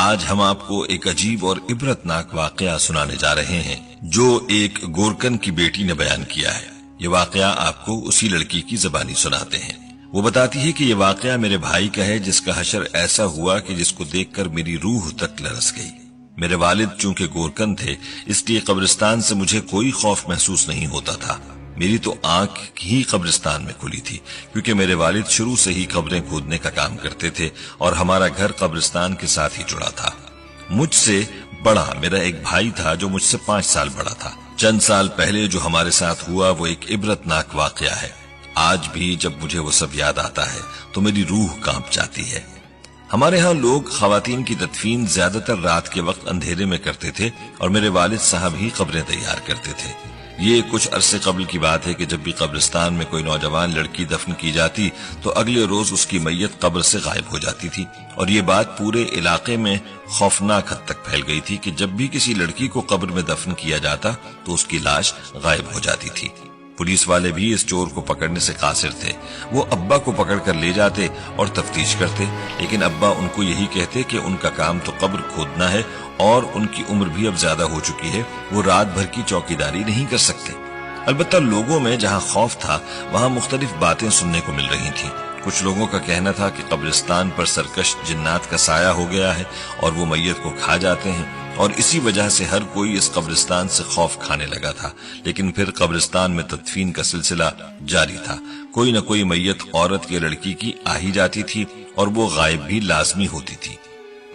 آج ہم آپ کو ایک عجیب اور عبرتناک واقعہ سنانے جا رہے ہیں جو ایک گورکن کی بیٹی نے بیان کیا ہے۔ یہ واقعہ آپ کو اسی لڑکی کی زبانی سناتے ہیں۔ وہ بتاتی ہے کہ یہ واقعہ میرے بھائی کا ہے جس کا حشر ایسا ہوا کہ جس کو دیکھ کر میری روح تک لرز گئی۔ میرے والد چونکہ گورکن تھے اس لیے قبرستان سے مجھے کوئی خوف محسوس نہیں ہوتا تھا۔ میری تو آنکھ ہی قبرستان میں کھلی تھی کیونکہ میرے والد شروع سے ہی قبریں کھودنے کا کام کرتے تھے اور ہمارا گھر قبرستان کے ساتھ ہی جڑا تھا۔ مجھ سے بڑا میرا ایک بھائی تھا جو مجھ سے 5 سال بڑا تھا۔ چند سال پہلے جو ہمارے ساتھ ہوا وہ ایک عبرتناک واقعہ ہے۔ آج بھی جب مجھے وہ سب یاد آتا ہے تو میری روح کانپ جاتی ہے۔ ہمارے ہاں لوگ خواتین کی تدفین زیادہ تر رات کے وقت اندھیرے میں کرتے تھے اور میرے والد صاحب ہی قبریں تیار کرتے تھے۔ یہ کچھ عرصے قبل کی بات ہے کہ جب بھی قبرستان میں کوئی نوجوان لڑکی دفن کی جاتی تو اگلے روز اس کی میت قبر سے غائب ہو جاتی تھی، اور یہ بات پورے علاقے میں خوفناک حد تک پھیل گئی تھی کہ جب بھی کسی لڑکی کو قبر میں دفن کیا جاتا تو اس کی لاش غائب ہو جاتی تھی۔ پولیس والے بھی اس چور کو پکڑنے سے قاصر تھے۔ وہ ابا کو پکڑ کر لے جاتے اور تفتیش کرتے، لیکن ابا ان کو یہی کہتے کہ ان کا کام تو قبر کھودنا ہے اور ان کی عمر بھی اب زیادہ ہو چکی ہے، وہ رات بھر کی چوکیداری نہیں کر سکتے۔ البتہ لوگوں میں جہاں خوف تھا وہاں مختلف باتیں سننے کو مل رہی تھیں۔ کچھ لوگوں کا کہنا تھا کہ قبرستان پر سرکش جنات کا سایہ ہو گیا ہے اور وہ میت کو کھا جاتے ہیں، اور اسی وجہ سے ہر کوئی اس قبرستان سے خوف کھانے لگا تھا۔ لیکن پھر قبرستان میں تدفین کا سلسلہ جاری تھا۔ کوئی نہ کوئی میت عورت یا لڑکی کی آ ہی جاتی تھی اور وہ غائب بھی لازمی ہوتی تھی۔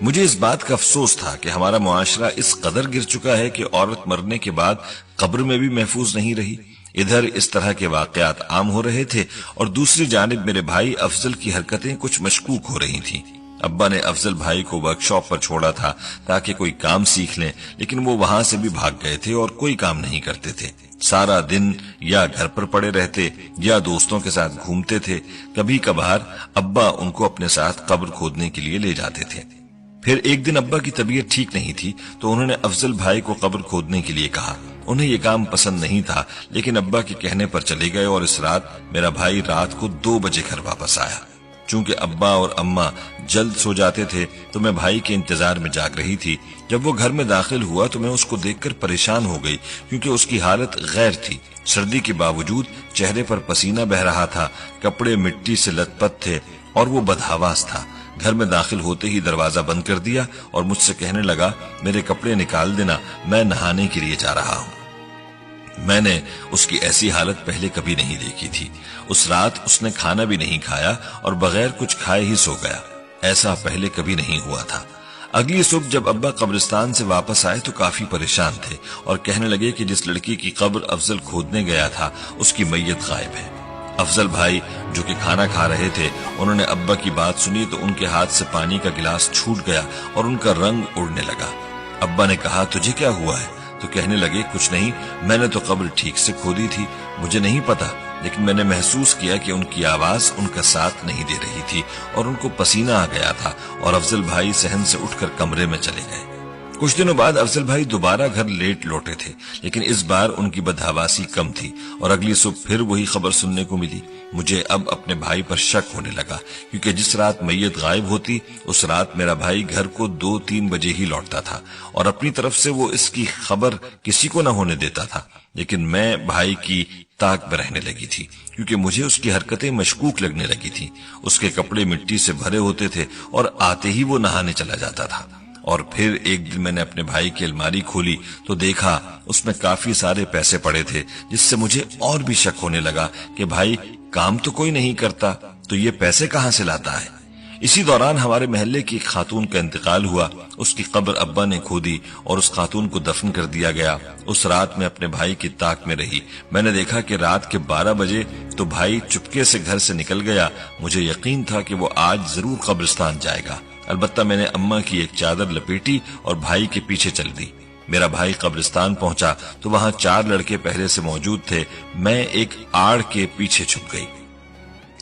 مجھے اس بات کا افسوس تھا کہ ہمارا معاشرہ اس قدر گر چکا ہے کہ عورت مرنے کے بعد قبر میں بھی محفوظ نہیں رہی۔ ادھر اس طرح کے واقعات عام ہو رہے تھے اور دوسری جانب میرے بھائی افضل کی حرکتیں کچھ مشکوک ہو رہی تھیں۔ ابا نے افضل بھائی کو ورک شاپ پر چھوڑا تھا تاکہ کوئی کام سیکھ لیں، لیکن وہ وہاں سے بھی بھاگ گئے تھے اور کوئی کام نہیں کرتے تھے۔ سارا دن یا گھر پر پڑے رہتے یا دوستوں کے ساتھ گھومتے تھے۔ کبھی کبھار ابا ان کو اپنے ساتھ قبر کھودنے کے لیے لے جاتے تھے۔ پھر ایک دن ابا کی طبیعت ٹھیک نہیں تھی تو انہوں نے افضل بھائی کو قبر کھودنے کے لیے کہا۔ انہیں یہ کام پسند نہیں تھا، لیکن ابا کے کہنے پر چلے گئے اور اس رات میرا بھائی رات کو 2 بجے گھر واپس آیا۔ چونکہ ابا اور اماں جلد سو جاتے تھے تو میں بھائی کے انتظار میں جاگ رہی تھی۔ جب وہ گھر میں داخل ہوا تو میں اس کو دیکھ کر پریشان ہو گئی کیونکہ اس کی حالت غیر تھی۔ سردی کے باوجود چہرے پر پسینہ بہ رہا تھا، کپڑے مٹی سے لت پت تھے اور وہ بدحواس تھا۔ گھر میں داخل ہوتے ہی دروازہ بند کر دیا اور مجھ سے کہنے لگا، میرے کپڑے نکال دینا، میں نہانے کے لیے جا رہا ہوں۔ میں نے اس کی ایسی حالت پہلے کبھی نہیں دیکھی تھی۔ اس رات اس نے کھانا بھی نہیں کھایا اور بغیر کچھ کھائے ہی سو گیا۔ ایسا پہلے کبھی نہیں ہوا تھا۔ اگلی صبح جب ابا قبرستان سے واپس آئے تو کافی پریشان تھے اور کہنے لگے کہ جس لڑکی کی قبر افضل کھودنے گیا تھا اس کی میت غائب ہے۔ افضل بھائی جو کہ کھانا کھا رہے تھے، انہوں نے ابا کی بات سنی تو ان کے ہاتھ سے پانی کا گلاس چھوٹ گیا اور ان کا رنگ اڑنے لگا۔ ابا نے کہا، تجھے کیا ہوا ہے؟ تو کہنے لگے، کچھ نہیں، میں نے تو قبر ٹھیک سے کھودی تھی، مجھے نہیں پتا، لیکن میں نے محسوس کیا کہ ان کی آواز ان کا ساتھ نہیں دے رہی تھی اور ان کو پسینہ آ گیا تھا، اور افضل بھائی صحن سے اٹھ کر کمرے میں چلے گئے۔ کچھ دنوں بعد افضل بھائی دوبارہ گھر لیٹ لوٹے تھے، لیکن اس بار ان کی بدحواسی کم تھی اور اگلی صبح پھر وہی خبر سننے کو ملی۔ مجھے اب اپنے بھائی پر شک ہونے لگا کیونکہ جس رات میت غائب ہوتی اس رات میرا بھائی گھر کو 2-3 بجے ہی لوٹتا تھا اور اپنی طرف سے وہ اس کی خبر کسی کو نہ ہونے دیتا تھا، لیکن میں بھائی کی تاک میں رہنے لگی تھی کیونکہ مجھے اس کی حرکتیں مشکوک لگنے لگی تھی۔ اس کے کپڑے مٹی سے بھرے ہوتے تھے اور آتے ہی وہ نہانے چلا جاتا تھا۔ اور پھر ایک دن میں نے اپنے بھائی کی الماری کھولی تو دیکھا اس میں کافی سارے پیسے پڑے تھے، جس سے مجھے اور بھی شک ہونے لگا کہ بھائی کام تو کوئی نہیں کرتا تو یہ پیسے کہاں سے لاتا ہے۔ اسی دوران ہمارے محلے کی ایک خاتون کا انتقال ہوا۔ اس کی قبر ابا نے کھودی اور اس خاتون کو دفن کر دیا گیا۔ اس رات میں اپنے بھائی کی تاک میں رہی۔ میں نے دیکھا کہ رات کے 12 بجے تو بھائی چپکے سے گھر سے نکل گیا۔ مجھے یقین تھا کہ وہ آج ضرور قبرستان جائے گا، البتہ میں نے اماں کی ایک چادر لپیٹی اور بھائی کے پیچھے چل دی۔ میرا بھائی قبرستان پہنچا تو وہاں 4 لڑکے پہلے سے موجود تھے۔ میں ایک آڑ کے پیچھے چھپ گئی۔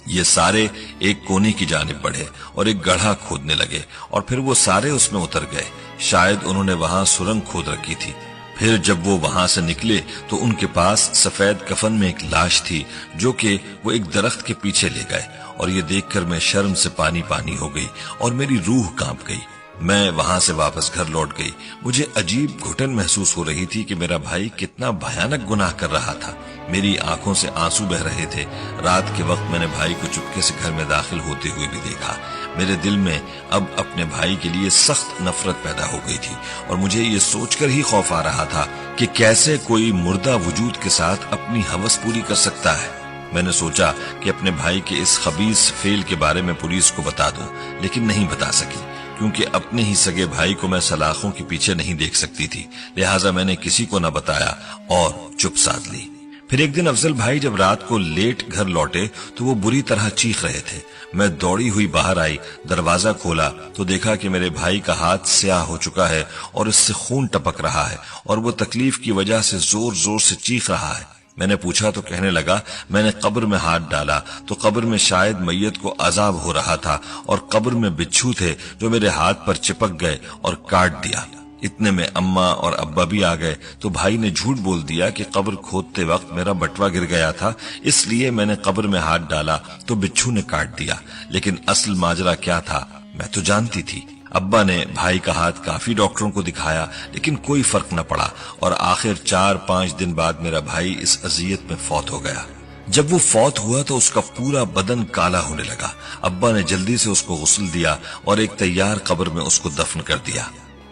یہ سارے ایک کونے کی جانب بڑھے اور ایک گڑھا کھودنے لگے اور پھر وہ سارے اس میں اتر گئے۔ شاید انہوں نے وہاں سرنگ کھود رکھی تھی۔ پھر جب وہ وہاں سے نکلے تو ان کے پاس سفید کفن میں ایک لاش تھی جو کہ وہ ایک درخت کے پیچھے لے گئے، اور یہ دیکھ کر میں شرم سے پانی پانی ہو گئی اور میری روح کانپ گئی۔ میں وہاں سے واپس گھر لوٹ گئی۔ مجھے عجیب گھٹن محسوس ہو رہی تھی کہ میرا بھائی کتنا بھیانک گناہ کر رہا تھا۔ میری آنکھوں سے آنسو بہ رہے تھے۔ رات کے وقت میں نے بھائی کو چپکے سے گھر میں داخل ہوتے ہوئے بھی دیکھا۔ میرے دل میں اب اپنے بھائی کے لیے سخت نفرت پیدا ہو گئی تھی اور مجھے یہ سوچ کر ہی خوف آ رہا تھا کہ کیسے کوئی مردہ وجود کے ساتھ اپنی ہوس پوری کر سکتا ہے۔ میں نے سوچا کہ اپنے بھائی کے اس خبیث فعل کے بارے میں پولیس کو بتا دوں، لیکن نہیں بتا سکی کیونکہ اپنے ہی سگے بھائی کو میں سلاخوں کے پیچھے نہیں دیکھ سکتی تھی۔ لہٰذا میں نے کسی کو نہ بتایا اور چپ سادھ لی۔ پھر ایک دن افضل بھائی جب رات کو لیٹ گھر لوٹے تو وہ بری طرح چیخ رہے تھے۔ میں دوڑی ہوئی باہر آئی، دروازہ کھولا تو دیکھا کہ میرے بھائی کا ہاتھ سیاہ ہو چکا ہے اور اس سے خون ٹپک رہا ہے اور وہ تکلیف کی وجہ سے زور زور سے چیخ رہا ہے۔ میں نے پوچھا تو کہنے لگا، میں نے قبر میں ہاتھ ڈالا تو قبر میں شاید میت کو عذاب ہو رہا تھا اور قبر میں بچھو تھے جو میرے ہاتھ پر چپک گئے اور کاٹ دیا۔ اتنے میں اماں اور ابا بھی آ گئے تو بھائی نے جھوٹ بول دیا کہ قبر کھودتے وقت میرا بٹوا گر گیا تھا، اس لیے میں نے قبر میں ہاتھ ڈالا تو بچھو نے کاٹ دیا۔ لیکن اصل ماجرا کیا تھا میں تو جانتی تھی۔ ابا نے بھائی کا ہاتھ کافی ڈاکٹروں کو دکھایا لیکن کوئی فرق نہ پڑا اور آخر 4-5 دن بعد میرا بھائی اس اذیت میں فوت ہو گیا۔ جب وہ فوت ہوا تو اس کا پورا بدن کالا ہونے لگا۔ ابا نے جلدی سے اس کو غسل دیا اور ایک تیار قبر میں اس کو دفن کر دیا۔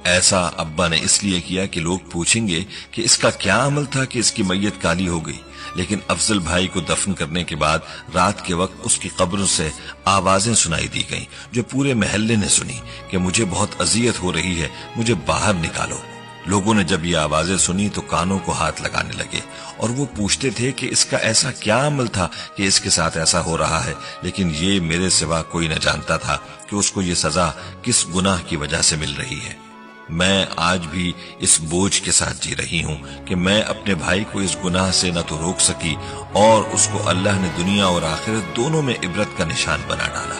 ایسا ابا نے اس لیے کیا کہ لوگ پوچھیں گے کہ اس کا کیا عمل تھا کہ اس کی میت کالی ہو گئی۔ لیکن افضل بھائی کو دفن کرنے کے بعد رات کے وقت اس کی قبر سے آوازیں سنائی دی گئیں جو پورے محلے نے سنی کہ مجھے بہت اذیت ہو رہی ہے، مجھے باہر نکالو۔ لوگوں نے جب یہ آوازیں سنی تو کانوں کو ہاتھ لگانے لگے اور وہ پوچھتے تھے کہ اس کا ایسا کیا عمل تھا کہ اس کے ساتھ ایسا ہو رہا ہے، لیکن یہ میرے سوا کوئی نہ جانتا تھا کہ اس کو یہ سزا کس گناہ کی وجہ سے مل رہی ہے۔ میں آج بھی اس بوجھ کے ساتھ جی رہی ہوں کہ میں اپنے بھائی کو اس گناہ سے نہ تو روک سکی اور اس کو اللہ نے دنیا اور آخرت دونوں میں عبرت کا نشان بنا ڈالا۔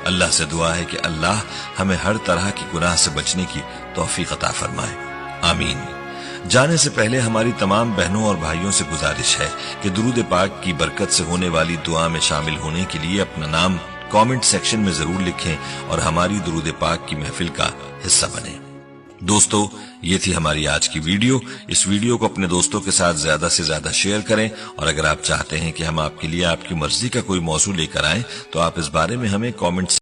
اللہ سے دعا ہے کہ اللہ ہمیں ہر طرح کی گناہ سے بچنے کی توفیق عطا فرمائے، آمین۔ جانے سے پہلے ہماری تمام بہنوں اور بھائیوں سے گزارش ہے کہ درود پاک کی برکت سے ہونے والی دعا میں شامل ہونے کے لیے اپنا نام کامنٹ سیکشن میں ضرور لکھیں اور ہماری درود پاک کی محفل کا حصہ بنیں۔ دوستو، یہ تھی ہماری آج کی ویڈیو۔ اس ویڈیو کو اپنے دوستوں کے ساتھ زیادہ سے زیادہ شیئر کریں اور اگر آپ چاہتے ہیں کہ ہم آپ کے لیے آپ کی مرضی کا کوئی موضوع لے کر آئیں تو آپ اس بارے میں ہمیں کامنٹ